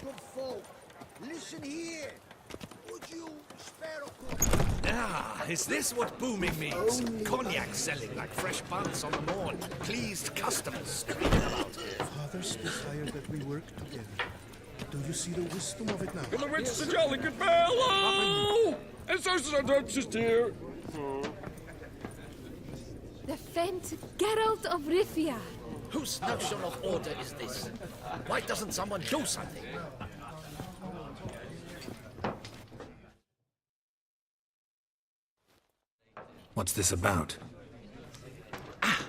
of folk, listen here. Would you spare a cook? Ah, is this what booming means? Cognac selling like fresh buns on the morn. Pleased customers screaming about. Fathers desire that we work together. Do you see the wisdom of it now? The witch is a jolly good fellow! And so is our Duchess dear. The Fent Geralt of Rivia. Whose notion of order is this? Why doesn't someone do something? What's this about? Ah,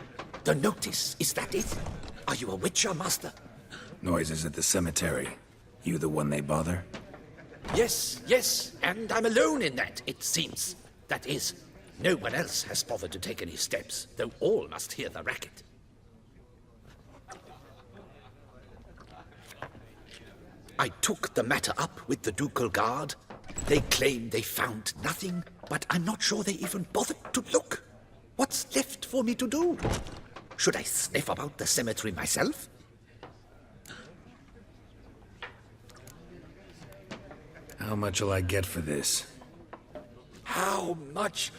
the notice. Is that it? Are you a witcher, master? Noises at the cemetery. You the one they bother? Yes, yes, and I'm alone in that, it seems. That is, no one else has bothered to take any steps, though all must hear the racket. I took the matter up with the ducal guard. They claim they found nothing, but I'm not sure they even bothered to look. What's left for me to do? Should I sniff about the cemetery myself? How much will I get for this? How much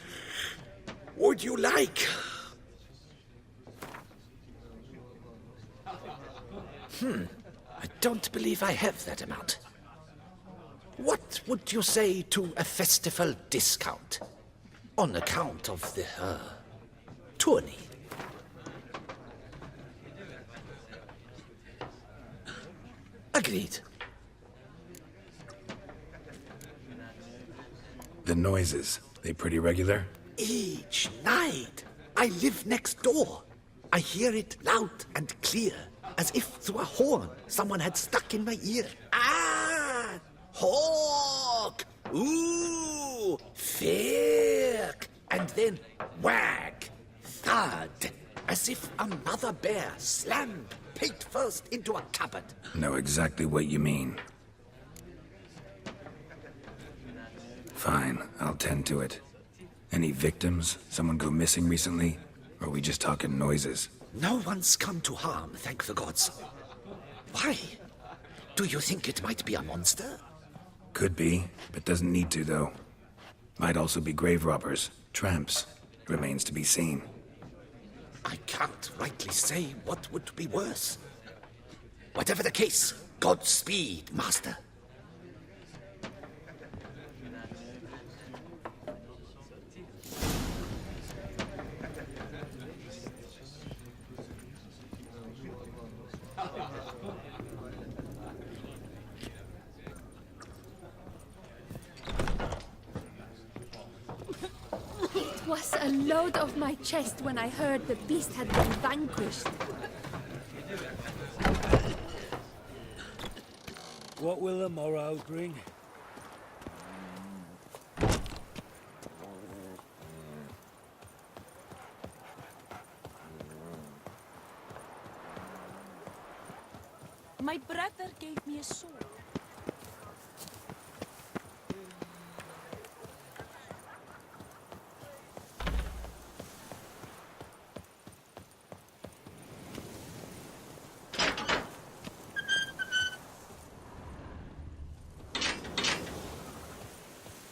would you like? I don't believe I have that amount. What would you say to a festival discount? On account of the, tourney? Agreed. The noises, they pretty regular? Each night. I live next door. I hear it loud and clear, as if through a horn someone had stuck in my ear. Ah! Hawk! Ooh! Firk! And then wag! Thud! As if a mother bear slammed pate first into a cupboard. Know exactly what you mean. Fine, I'll tend to it. Any victims? Someone go missing recently? Or are we just talking noises? No one's come to harm, thank the gods. Why? Do you think it might be a monster? Could be, but doesn't need to, though. Might also be grave robbers, tramps. Remains to be seen. I can't rightly say what would be worse. Whatever the case, Godspeed, master. It was a load off my chest when I heard the beast had been vanquished. What will the morrow bring? My brother gave me a sword.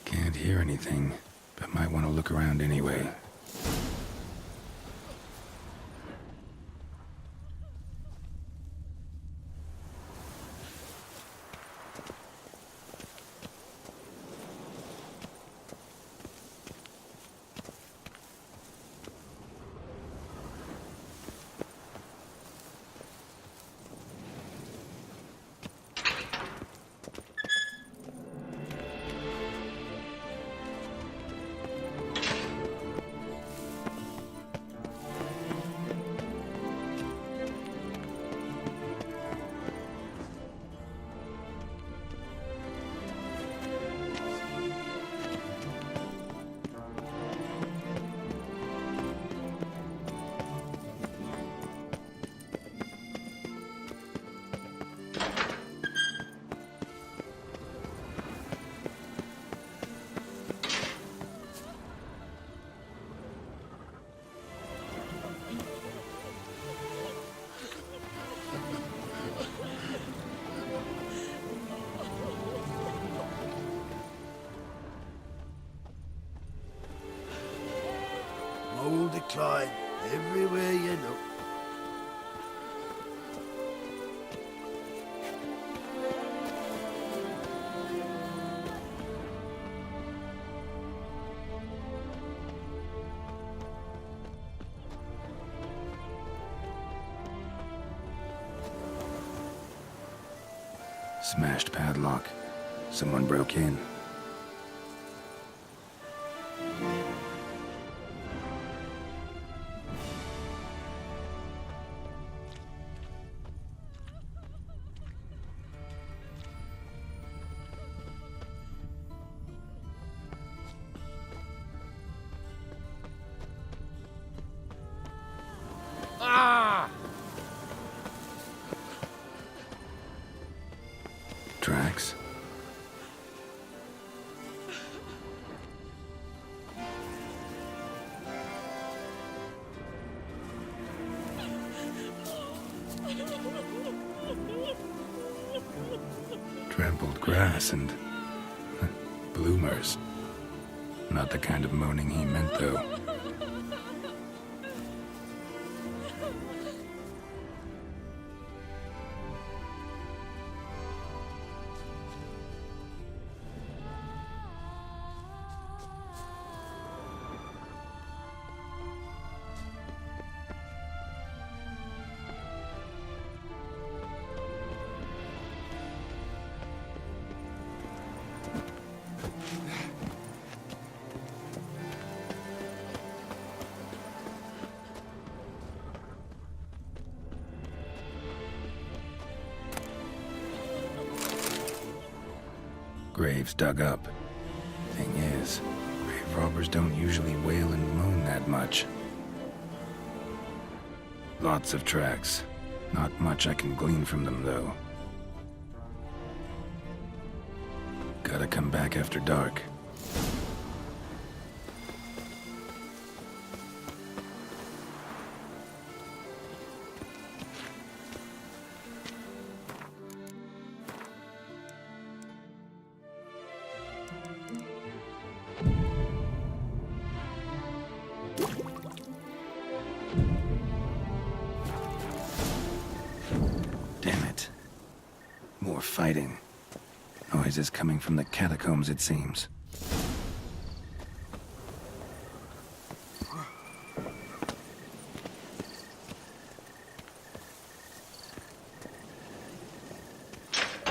Can't hear anything, but might want to look around anyway. Coal decline everywhere you look. Smashed padlock. Someone broke in. Ah! Tracks? Trampled grass and bloomers. Not the kind of moaning he meant, though. Graves dug up. Thing is, grave robbers don't usually wail and moan that much. Lots of tracks. Not much I can glean from them, though. Gotta come back after dark. Damn it. More fighting. Noises coming from the catacombs, it seems.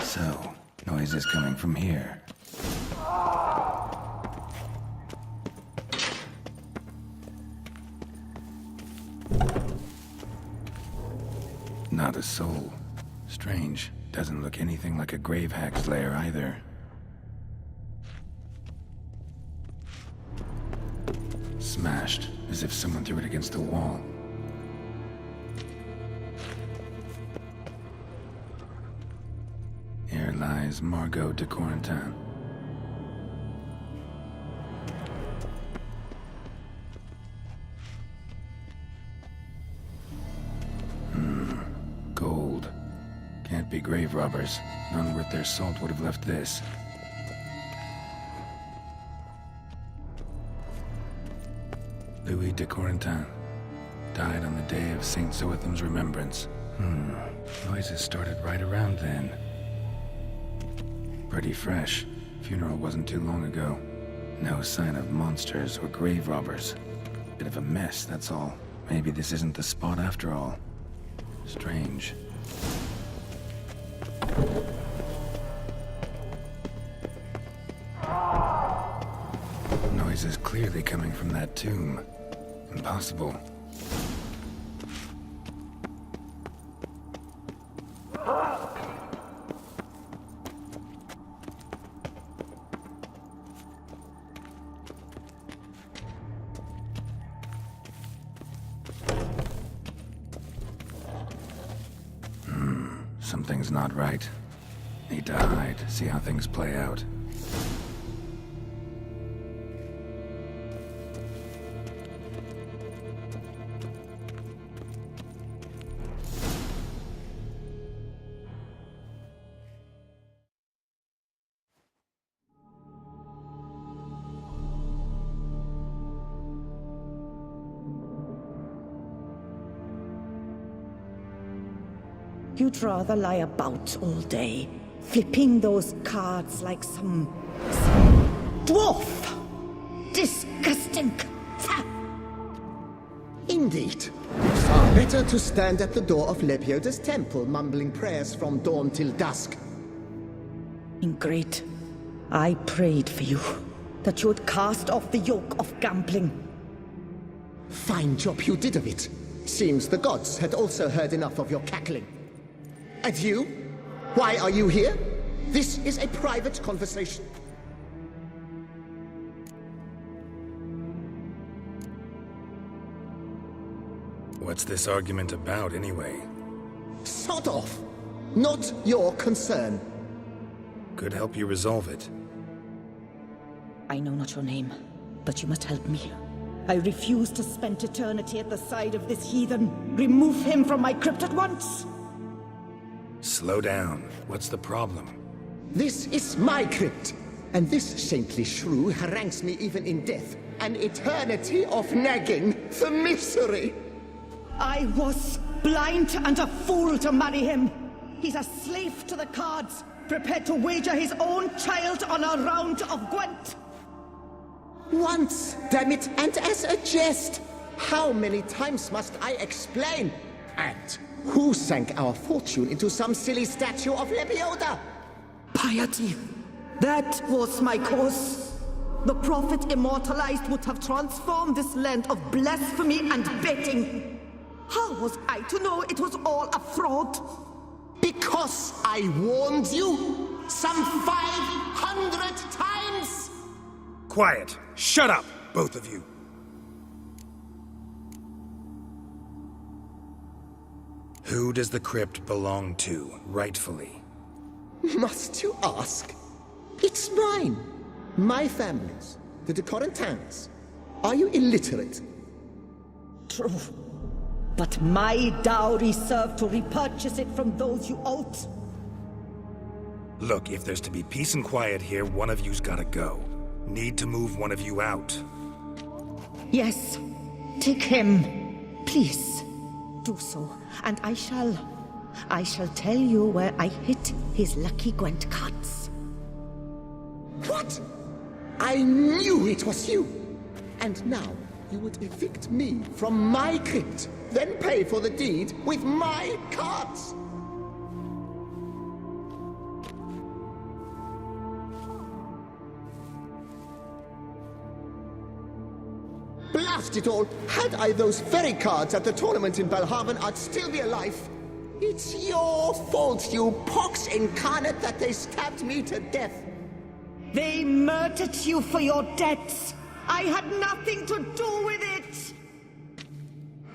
So, noises coming from here. Not a soul. Strange. Doesn't look anything like a grave hack's lair either. Smashed, as if someone threw it against the wall. Here lies Margot de Corentin. Gold. Can't be grave robbers. None worth their salt would have left this. Louis de Corentin. Died on the day of St. Zoetham's remembrance. Noises started right around then. Pretty fresh. Funeral wasn't too long ago. No sign of monsters or grave robbers. Bit of a mess, that's all. Maybe this isn't the spot after all. Strange. Noise is clearly coming from that tomb. Impossible. Something's not right. Need to hide, see how things play out. You'd rather lie about all day, flipping those cards like some dwarf. Disgusting. Indeed. Far better to stand at the door of Lepioda's temple, mumbling prayers from dawn till dusk. Great. I prayed for you, that you would cast off the yoke of gambling. Fine job you did of it. Seems the gods had also heard enough of your cackling. And you? Why are you here? This is a private conversation. What's this argument about, anyway? Sod off! Not your concern. Could help you resolve it. I know not your name, but you must help me. I refuse to spend eternity at the side of this heathen. Remove him from my crypt at once! Slow down. What's the problem? This is my crypt, and this saintly shrew harangues me even in death. An eternity of nagging, the misery! I was blind and a fool to marry him. He's a slave to the cards, prepared to wager his own child on a round of Gwent. Once, damn it, and as a jest. How many times must I explain? And who sank our fortune into some silly statue of Lepioda? Piety. That was my cause. The prophet immortalized would have transformed this land of blasphemy and betting. How was I to know it was all a fraud? Because I warned you some 500 times! Quiet! Shut up, both of you! Who does the crypt belong to, rightfully? Must you ask? It's mine. My family's. The de Corentans. Are you illiterate? True. But my dowry served to repurchase it from those you owed. Look, if there's to be peace and quiet here, one of you's gotta go. Need to move one of you out. Yes. Take him. Please. Do so. And I shall tell you where I hid his lucky Gwent cards. What? I knew it was you! And now you would evict me from my crypt, then pay for the deed with my cards! Blast it all! Had I those very cards at the tournament in Belhaven, I'd still be alive. It's your fault, you pox incarnate, that they stabbed me to death. They murdered you for your debts. I had nothing to do with it.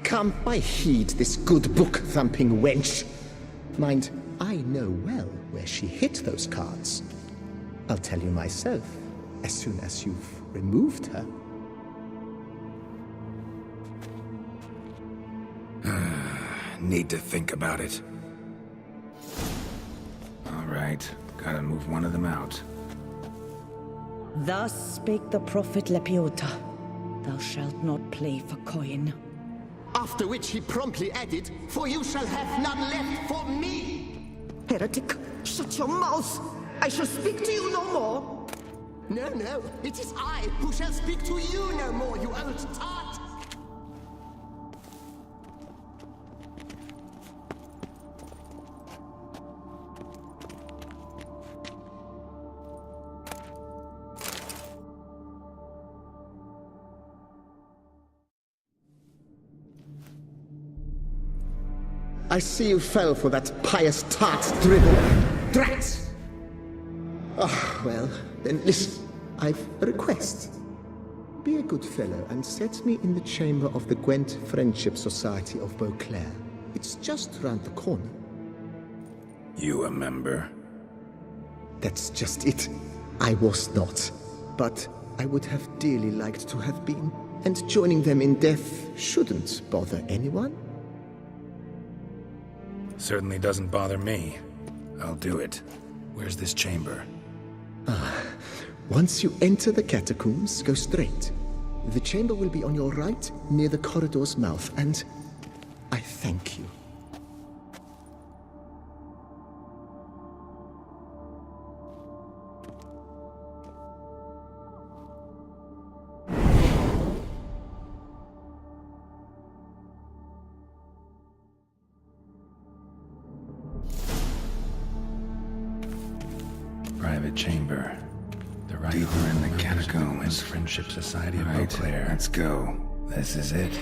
Come, I heed this good book-thumping wench. Mind, I know well where she hid those cards. I'll tell you myself, as soon as you've removed her. Need to think about it. All right, gotta move one of them out. Thus spake the prophet Lepioda. Thou shalt not play for coin. After which he promptly added, "For you shall have none left for me!" Heretic, shut your mouth! I shall speak to you no more! No, no, it is I who shall speak to you no more, you old tart! I see you fell for that pious tart's dribble. Drats! Ah, well, then listen. I've a request. Be a good fellow and set me in the chamber of the Gwent Friendship Society of Beauclair. It's just round the corner. You a member? That's just it. I was not. But I would have dearly liked to have been. And joining them in death shouldn't bother anyone. Certainly doesn't bother me. I'll do it. Where's this chamber? Once you enter the catacombs, go straight. The chamber will be on your right, near the corridor's mouth, and I thank you. chamber. The right deeper in the catacombs. Friendship Society of Eau Claire. Let's go. This is it.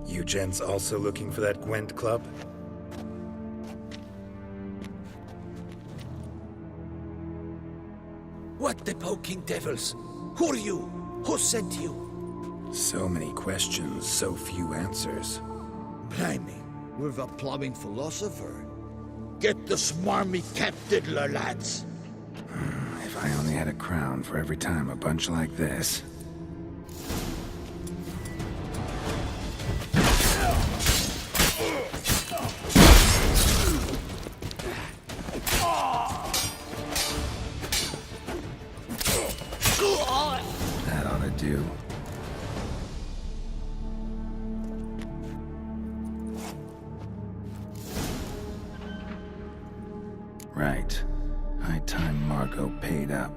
You gents also looking for that Gwent club? What the poking devils? Who are you? Who sent you? So many questions, so few answers. Blimey, we're the plumbing philosopher. Get the smarmy cat diddler, lads. If I only had a crown for every time a bunch like this. That ought to do. Right. High time Margot paid up.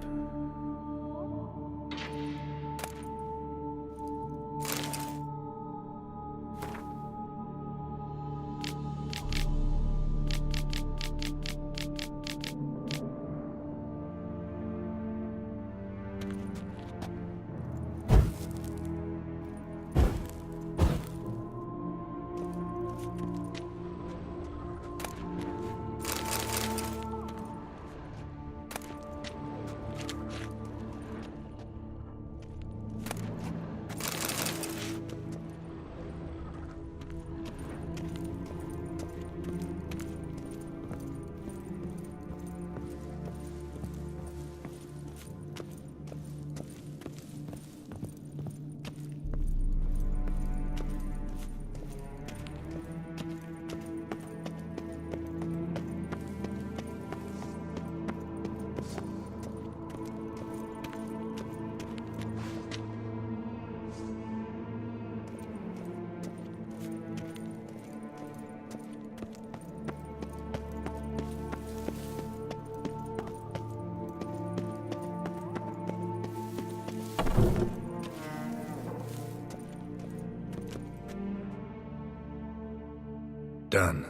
Done.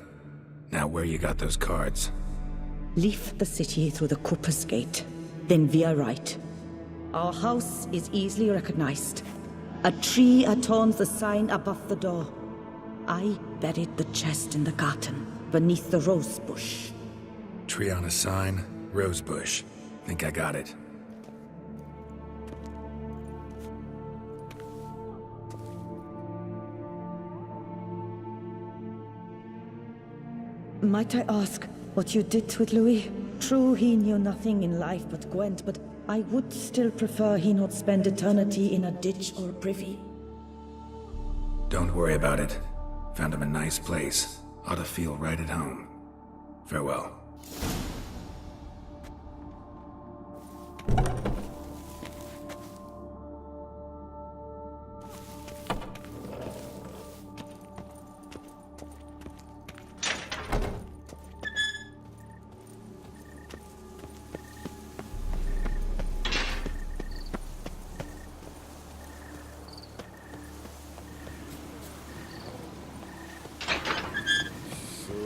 Now where you got those cards? Leave the city through the Cooper's Gate. Then we are right. Our house is easily recognized. A tree adorns the sign above the door. I buried the chest in the garden, beneath the rose bush. Tree on a sign, rose bush. Think I got it. Might I ask what you did with Louis? True, he knew nothing in life but Gwent, but I would still prefer he not spend eternity in a ditch or privy. Don't worry about it. Found him a nice place. Ought to feel right at home. Farewell.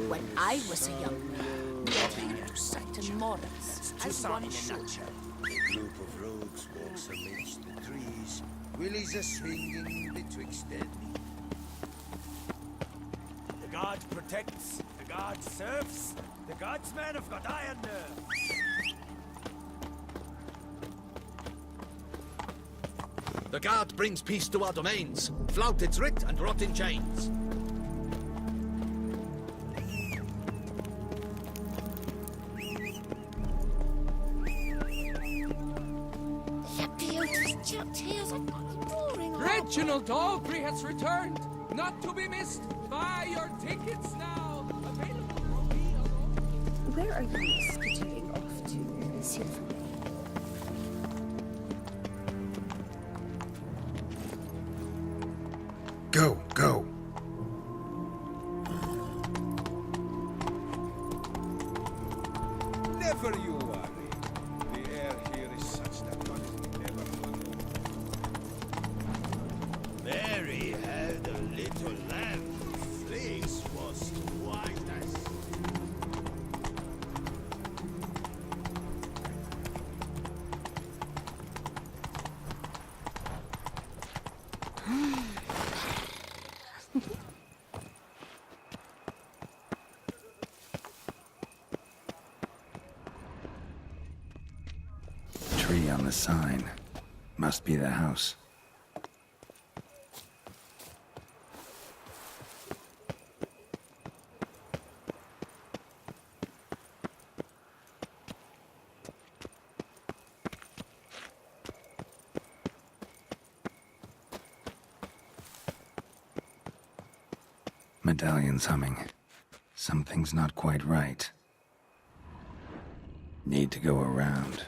When I was a young man, we adhered to certain morals, as one should. A group of rogues walks amidst the trees, willies a swinging betwixt deadly. The god protects, the guard serfs. The guardsmen have got iron nerves. The guard brings peace to our domains. Flout its writ and rot in chains. Reginald Aubrey has returned, not to be missed. Buy your tickets now. Available from me alone. Where are you skittering off to, Silver? Go, go. Never you worry. The air here is such that one is never alone. Mary had a little lamb whose face was white as... Tree on the sign. Must be the house. Medallion's humming. Something's not quite right. Need to go around.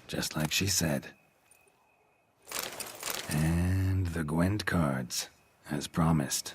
Just like she said. And the Gwent cards, as promised.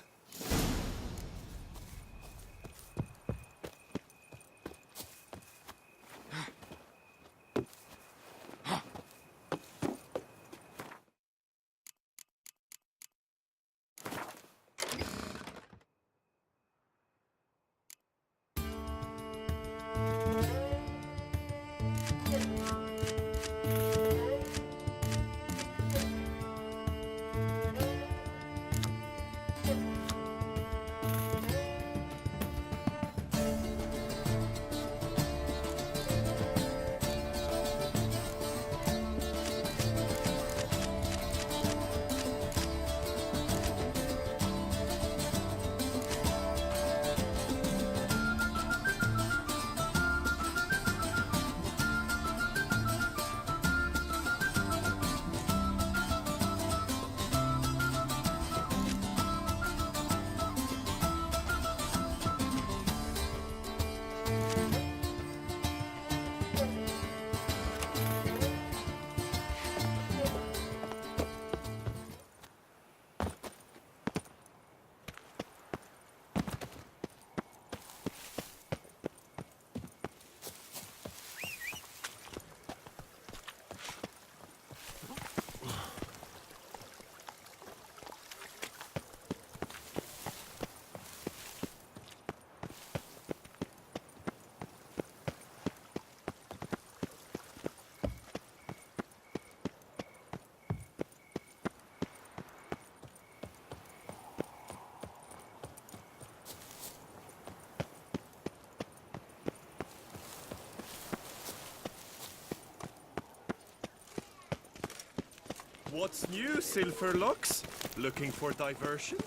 What's new, Silverlocks? Looking for diversion?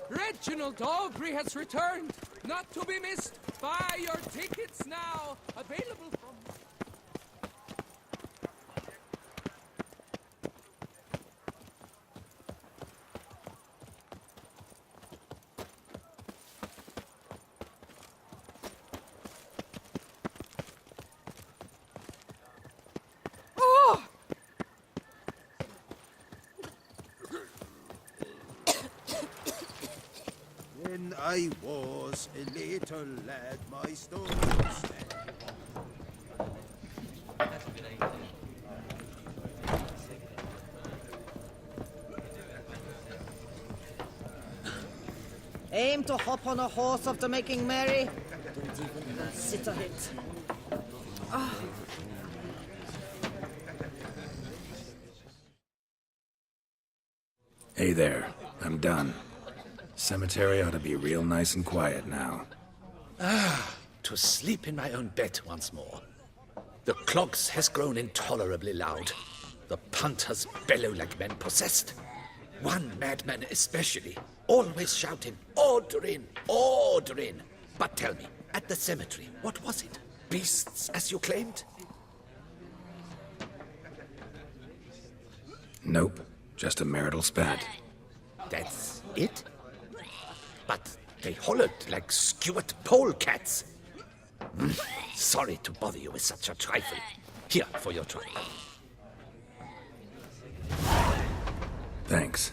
Reginald Aubrey has returned, not to be missed. Buy your tickets now. Available from... When I was a little lad, my story said. Aim to hop on a horse after making merry. Don't even consider it. Hey there, I'm done. Cemetery ought to be real nice and quiet now. To sleep in my own bed once more. The clogs has grown intolerably loud. The punters bellow like men possessed. One madman especially, always shouting, "Order in! Order in!" But tell me, at the cemetery, what was it? Beasts, as you claimed? Nope, just a marital spat. That's it? But they hollered like skewered polecats. Sorry to bother you with such a trifle. Here, for your trouble. Thanks.